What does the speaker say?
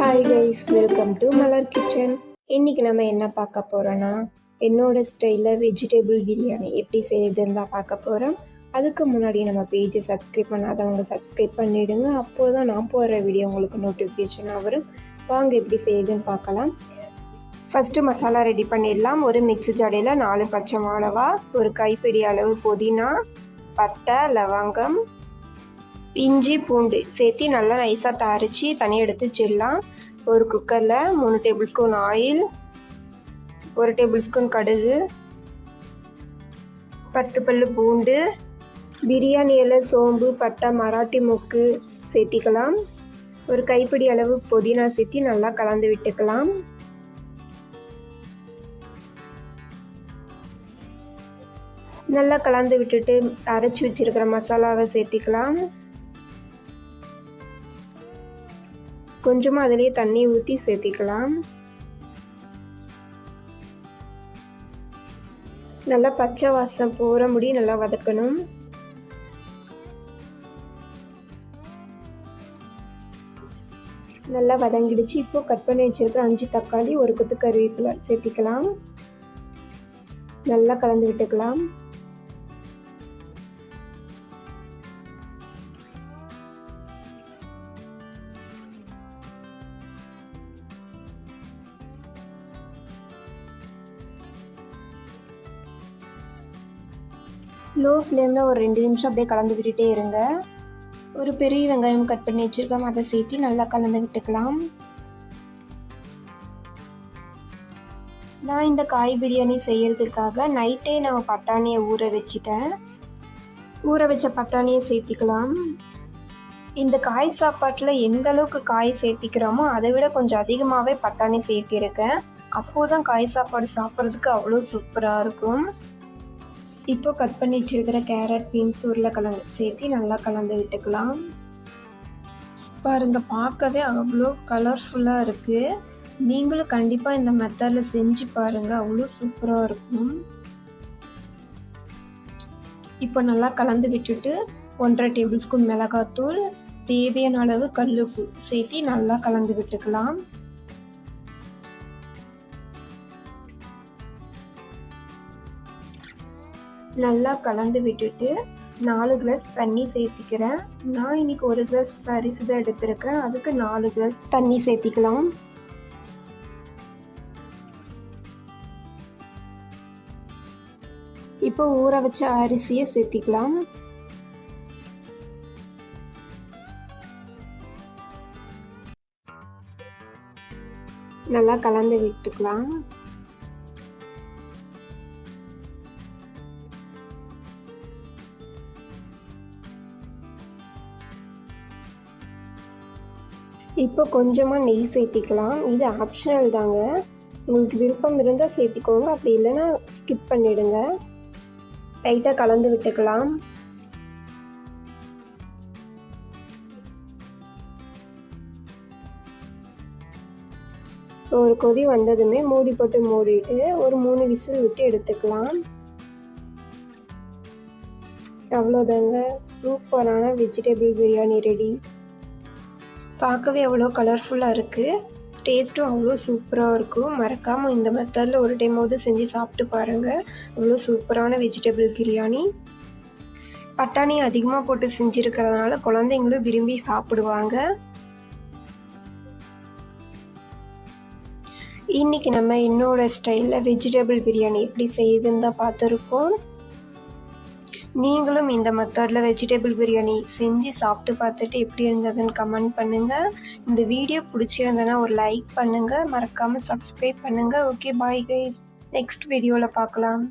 Hi guys, welcome to Malar kitchen. இன்றைக்கி நம்ம என்ன பார்க்க போகிறோன்னா, என்னோடய ஸ்டைலில் வெஜிடபிள் பிரியாணி எப்படி செய்யுதுன்னு தான் பார்க்க போகிறோம். அதுக்கு முன்னாடி நம்ம பேஜை சப்ஸ்கிரைப் பண்ணாதவங்க சப்ஸ்கிரைப் பண்ணிவிடுங்க. அப்போது தான் நான் போகிற வீடியோ உங்களுக்கு நோட்டிஃபிகேஷனாக வரும். வாங்க எப்படி செய்யுதுன்னு பார்க்கலாம். ஃபஸ்ட்டு மசாலா ரெடி பண்ணிடலாம். ஒரு மிக்ஸி ஜாடியில் 4 பச்சை மிளகா, ஒரு கைப்பிடி அளவு புதினா, பட்டை, லவங்கம், இஞ்சி, பூண்டு சேர்த்து நல்லா நைஸாக அரைச்சி தனியாக எடுத்து வச்சிடலாம். ஒரு குக்கரில் 3 table spoon oil, 1 table spoon கடுகு, 10 பல்லு பூண்டு, பிரியாணி இலை, சோம்பு, பட்டை, மராட்டி மொக்கு சேர்த்திக்கலாம். ஒரு கைப்பிடி அளவு புதினா சேர்த்து நல்லா கலந்து விட்டுக்கலாம். நல்லா கலந்து விட்டுட்டு அரைச்சி வச்சிருக்கிற மசாலாவை சேர்த்திக்கலாம். கொஞ்சமாக அதிலேயே தண்ணி ஊற்றி சேர்த்திக்கலாம். நல்லா பச்சை வாசம் போகிற முடி நல்லா வதக்கணும். நல்லா வதங்கிடுச்சு. இப்போ கட் பண்ணி வச்சிருக்கிற 5 தக்காளி, ஒரு கொத்து கருவேப்பிலை சேர்த்திக்கலாம். நல்லா கலந்து விட்டுக்கலாம். லோ ஃப்ளேமில் ஒரு 2 நிமிஷம் அப்படியே கலந்து விட்டுட்டே இருங்க. ஒரு பெரிய வெங்காயம் கட் பண்ணி வச்சுருக்கோம், அதை சேர்த்து நல்லா கலந்து விட்டுக்கலாம். நான் இந்த காய் பிரியாணி செய்கிறதுக்காக நைட்டே நம்ம பட்டாணியை ஊற வச்சுட்டேன். ஊற வச்ச பட்டாணியை சேர்த்திக்கலாம். இந்த காய் சாப்பாட்டில் எந்த அளவுக்கு காய் சேர்த்திக்கிறோமோ அதை விட கொஞ்சம் அதிகமாகவே பட்டாணி சேர்த்திருக்கேன். அப்போது தான் காய் சாப்பாடு சாப்பிட்றதுக்கு அவ்வளோ சூப்பராக இருக்கும். இப்போ கட் பண்ணி வச்சிருக்கிற கேரட், பீன்ஸ், உருளைக்கிழங்கு சேர்த்து நல்லா கலந்து விட்டுக்கலாம். பாருங்கள், பார்க்கவே அவ்வளோ கலர்ஃபுல்லாக இருக்குது. நீங்களும் கண்டிப்பாக இந்த மெத்தடில் செஞ்சு பாருங்கள், அவ்வளோ சூப்பராக இருக்கும். இப்போ நல்லா கலந்து விட்டுட்டு 1.5 டேபிள் ஸ்பூன் மிளகாத்தூள், தேவையான அளவு கல்லுப்பு சேர்த்து நல்லா கலந்து விட்டுக்கலாம். நல்லா கலந்து விட்டுட்டு 4 கிளாஸ் தண்ணி சேர்த்திக்கிறேன். நான் இன்னைக்கு 1 கிளாஸ் அரிசி தான் எடுத்திருக்கேன், அதுக்கு 4 கிளாஸ் தண்ணி சேர்த்திக்கலாம். இப்போ ஊற வச்ச அரிசியை சேர்த்திக்கலாம். நல்லா கலந்து விட்டுக்கலாம். இப்போ கொஞ்சமாக நெய் சேர்த்திக்கலாம். இது ஆப்ஷனல் தாங்க, உங்களுக்கு விருப்பம் இருந்தால் சேர்த்திக்கோங்க, அப்படி இல்லைன்னா ஸ்கிப் பண்ணிவிடுங்க. லைட்டாக கலந்து விட்டுக்கலாம். ஒரு கொதி வந்ததுமே மூடி போட்டு மூடிட்டு ஒரு 3 விசில் விட்டு எடுத்துக்கலாம். அவ்வளோதாங்க, சூப்பரான வெஜிடபிள் பிரியாணி ரெடி. பார்க்கவே அவ்வளோ கலர்ஃபுல்லாக இருக்குது, டேஸ்ட்டும் அவ்வளோ சூப்பராக இருக்கும். மறக்காமல் இந்த மெத்தடில் ஒரு டைமாவது செஞ்சு சாப்பிட்டு பாருங்கள். அவ்வளோ சூப்பரான வெஜிடபிள் பிரியாணி. பட்டாணி அதிகமாக போட்டு செஞ்சுருக்கிறதுனால குழந்தைங்களும் விரும்பி சாப்பிடுவாங்க. இன்றைக்கி நம்ம என்னோடய ஸ்டைலில் வெஜிடபிள் பிரியாணி எப்படி செய்யுதுன்னு தான் பார்த்துருக்கோம். நீங்களும் இந்த மெத்தடில் வெஜிடபிள் பிரியாணி செஞ்சு சாப்பிட்டு பார்த்துட்டு எப்படி இருந்ததுன்னு கமெண்ட் பண்ணுங்கள். இந்த வீடியோ பிடிச்சிருந்ததுன்னா ஒரு லைக் பண்ணுங்கள், மறக்காமல் சப்ஸ்கிரைப் பண்ணுங்கள். ஓகே, பாய் கைஸ், நெக்ஸ்ட் வீடியோவில் பார்க்கலாம்.